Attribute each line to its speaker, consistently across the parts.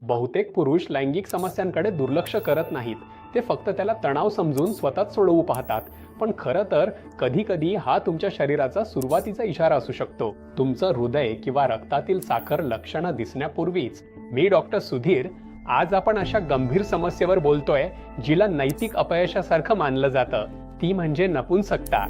Speaker 1: बहुतेक पुरुष लैंगिक समस्यांकडे दुर्लक्ष करत नाहीत, ते फक्त त्याला तणाव समजून स्वतःच सोडवू पाहतात. पण खरं तर कधी कधी हा तुमच्या शरीराचा सुरुवातीचा इशारा असू शकतो. तुमचं हृदय किंवा रक्तातील साखर लक्षणं दिसण्यापूर्वीच. मी डॉक्टर सुधीर. आज आपण अशा गंभीर समस्येवर बोलतोय जिला नैतिक अपयशासारखं मानलं जातं, ती म्हणजे नपुंसकता.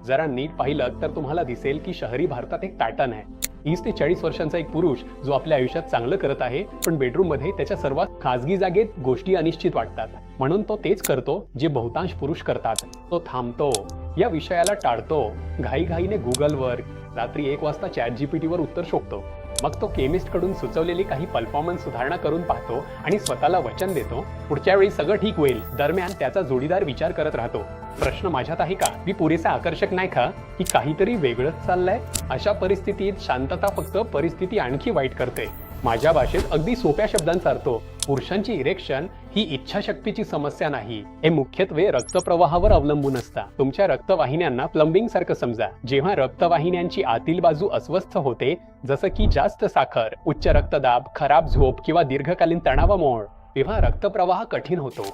Speaker 1: जरा नीट पाहिलं तर तुम्हाला दिसेल की शहरी भारतात एक पॅटर्न आहे. 30 ते 40 वर्षांचा एक पुरुष जो आपल्या आयुष्यात चांगलं करत आहे, पण बेडरूम मध्ये त्याच्या सर्वात खासगी जागेत गोष्टी अनिश्चित वाटतात. म्हणून तो तेच करतो जे बहुतांश पुरुष करतात. तो थांबतो, या विषयाला टाळतो, घाईघाईने गुगलवर, रात्री 1 वाजता ChatGPT वर उत्तर शोधतो. मग तो केमिस्ट कडून सुचवलेली काही परफॉर्मन्स सुधारणा करून पाहतो आणि स्वतःला वचन देतो पुढच्या वेळी सगळं ठीक होईल. दरम्यान त्याचा जोडीदार विचार करत राहतो, प्रश्न माझ्यात आहे का? मी पुरेसा आकर्षक नाही का? की काहीतरी वेगळंच चाललंय? अशा परिस्थितीत शांतता फक्त परिस्थिती आणखी वाईट करते. माझ्या भाषेत अगदी सोप्या शब्दांचा अर्थ, पुरुषांची इरेक्शन ही इच्छाशक्तीची समस्या नाही. हे मुख्यत्वे रक्तप्रवाहावर अवलंबून असतं. तुमच्या रक्तवाहिन्यांना प्लंबिंग सारखं समजा. जेव्हा रक्तवाहिन्यांची आतील बाजू अस्वस्थ होते, जसं की जास्त साखर, उच्च रक्तदाब, खराब झोप किंवा दीर्घकालीन तणावामुळे, तेव्हा रक्तप्रवाह कठीण होतो.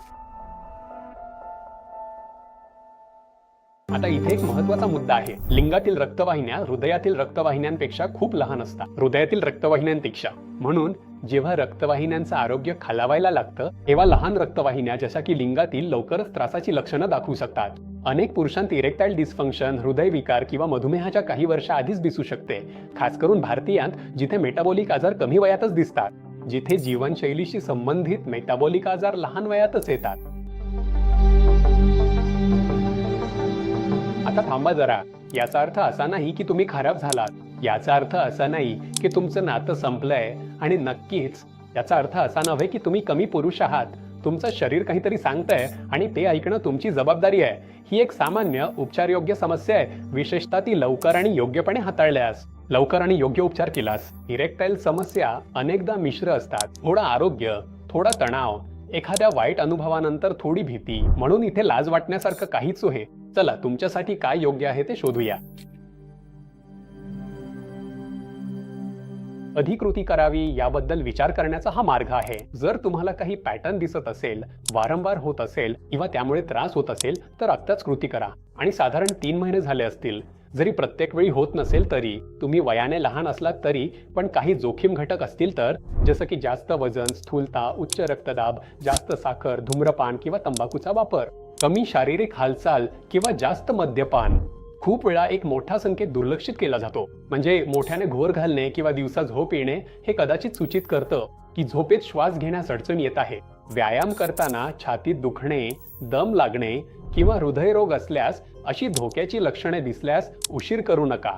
Speaker 1: आता इथे एक महत्त्वाचा मुद्दा आहे. लिंगातील रक्तवाहिन्या हृदयातील रक्तवाहिन्यांपेक्षा खूप लहान असतात, हृदयातील रक्तवाहिन्यांपेक्षा. म्हणून जेव्हा रक्तवाहिन्यांचं आरोग्य खालावायला लागतं, तेव्हा लहान रक्तवाहिन्या जशा की लिंगातील लवकरच त्रासाची लक्षणं दाखवू शकतात. अनेक पुरुषांत इरेक्टाईल डिस्फंक्शन, हृदयविकार किंवा मधुमेहाच्या काही वर्षाआधीच दिसू शकते. खास करून भारतीयांत, जिथे मेटाबॉलिक आजार कमी वयातच दिसतात, जिथे जीवनशैलीशी संबंधित मेटाबॉलिक आजार लहान वयातच येतात. आता थांबा जरा. याचा अर्थ असा नाही की तुम्ही खराब झालात. याचा अर्थ असा नाही की तुमचं नातं संपलंय. आणि नक्कीच याचा अर्थ असा नव्हे की तुम्ही कमी पुरुष आहात. तुमचं शरीर काहीतरी सांगतंय आणि ते ऐकणं तुमची जबाबदारी आहे. ही एक सामान्य उपचारयोग्य समस्या आहे, विशेषतः ती लवकर आणि योग्यपणे हाताळल्यास, लवकर आणि योग्य उपचार केलास. इरेक्टाईल समस्या अनेकदा मिश्र असतात. थोडं आरोग्य, थोडा तणाव, एखाद्या वाईट अनुभवानंतर थोडी भीती. म्हणून इथे लाज वाटण्यासारखं काहीच आहे. चला तुमच्यासाठी काय योग्य आहे ते शोधूया. अधिकृती करावी याबद्दल विचार करण्याचा हा मार्ग आहे. जर तुम्हाला काही पॅटर्न दिसत असेल, वारंवार होत असेल किंवा त्यामुळे त्रास होत असेल तर आत्ताच कृती करा. आणि साधारण 3 महिने झाले असतील. जरी प्रत्येक वेळी होत नसेल तरी, तुम्ही वयाने लहान असलात तरी, पण काही जोखीम घटक असतील तर, जसं की जास्त वजन, स्थूलता, उच्च रक्तदाब, जास्त साखर, धूम्रपान किंवा तंबाखूचा वापर, कमी शारीरिक हालचाल किंवा जास्त मद्यपान. खूप वेळा एक मोठा संकेत दुर्लक्षित केला जातो. म्हणजे मोठ्याने घोर घालणे किंवा दिवसा झोप येणे हे कदाचित सूचित करतं की झोपेत श्वास घेण्यास अडचण येत आहे. व्यायाम करताना छातीत दुखणे, दम लागणे किंवा हृदयरोग असल्यास, अशी धोक्याची लक्षणे दिसल्यास उशीर करू नका.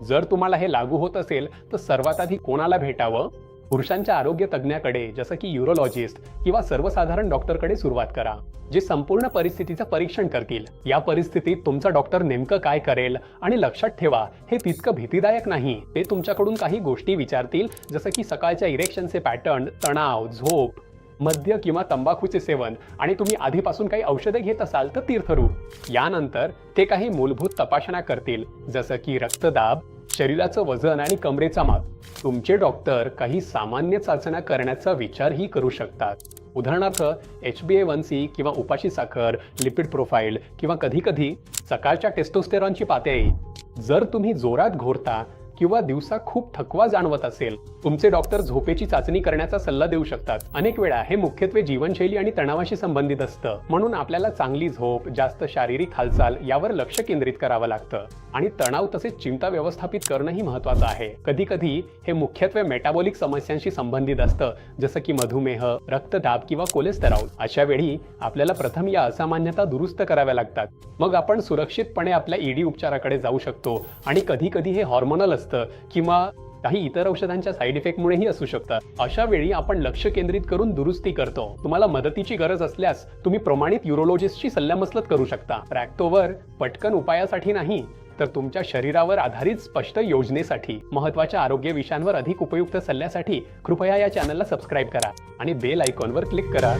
Speaker 1: जर तुम्हाला हे लागू होत असेल तर सर्वात आधी कोणाला भेटावं? पुरुषांच्या आरोग्य तज्ञाकडे, जसं की यूरोलॉजिस्ट किंवा सर्वसाधारण डॉक्टरकडे सुरुवात करा, जे संपूर्ण परिस्थितीचं परीक्षण करतील. या परिस्थितीत तुमचा डॉक्टर नेमकं काय करेल? आणि लक्षात ठेवा, हे तितकं भीतीदायक नाही. ते तुमच्याकडून काही गोष्टी विचारतील, जसं की सकाळच्या इरेक्शनचे पॅटर्न, तणाव, झोप, मद्य किंवा तंबाखूचे सेवन, आणि तुम्ही आधीपासून काही औषधे घेत असाल तर तीर्थरूप. यानंतर ते काही मूलभूत तपासण्या करतील, जसं की रक्तदाब, शरीराचं वजन आणि कमरेचा माप. तुमचे डॉक्टर काही सामान्य चाचण्या करण्याचा विचारही करू शकतात. उदाहरणार्थ HbA1c किंवा उपाशी साखर, लिपिड प्रोफाइल किंवा कधीकधी सकाळच्या टेस्टोस्टेरॉनची पातळी. जर तुम्ही जोरात घोरता किंवा दिवसा खूप थकवा जाणवत असेल, तुमचे डॉक्टर झोपेची चाचणी करण्याचा सल्ला देऊ शकतात. अनेक वेळा हे मुख्यत्वे जीवनशैली आणि तणावाशी संबंधित असतं. म्हणून आपल्याला चांगली झोप, जास्त शारीरिक हालचाल यावर लक्ष केंद्रित करावं लागतं. आणि तणाव तसेच चिंता व्यवस्थापित करणंही महत्त्वाचं आहे. कधी कधी हे मुख्यत्वे मेटाबॉलिक समस्यांशी संबंधित असतं, जसं की मधुमेह, रक्तदाब किंवा कोलेस्टेरॉल. अशा वेळी आपल्याला प्रथम या असामान्यता दुरुस्त कराव्या लागतात. मग आपण सुरक्षितपणे आपल्या ED उपचाराकडे जाऊ शकतो. आणि कधी कधी हे हॉर्मोनल असतं किंवा काही इतर औषधांच्या साईड इफेक्टमुळेही असू शकतात. अशा वेळी आपण लक्ष केंद्रित करून दुरुस्ती करतो. तुम्हाला मदतीची गरज असल्यास तुम्ही प्रमाणित यूरोलॉजिस्टची सल्लामसलत करू शकता. रॅक्टोवर पटकन उपायासाठी नाही, तर तुमच्या शरीरावर आधारित स्पष्ट योजनेसाठी. महत्त्वाच्या आरोग्य विषयांवर अधिक उपयुक्त सल्ल्यासाठी कृपया या चॅनलला सबस्क्राईब करा आणि बेल आयकॉनवर क्लिक करा.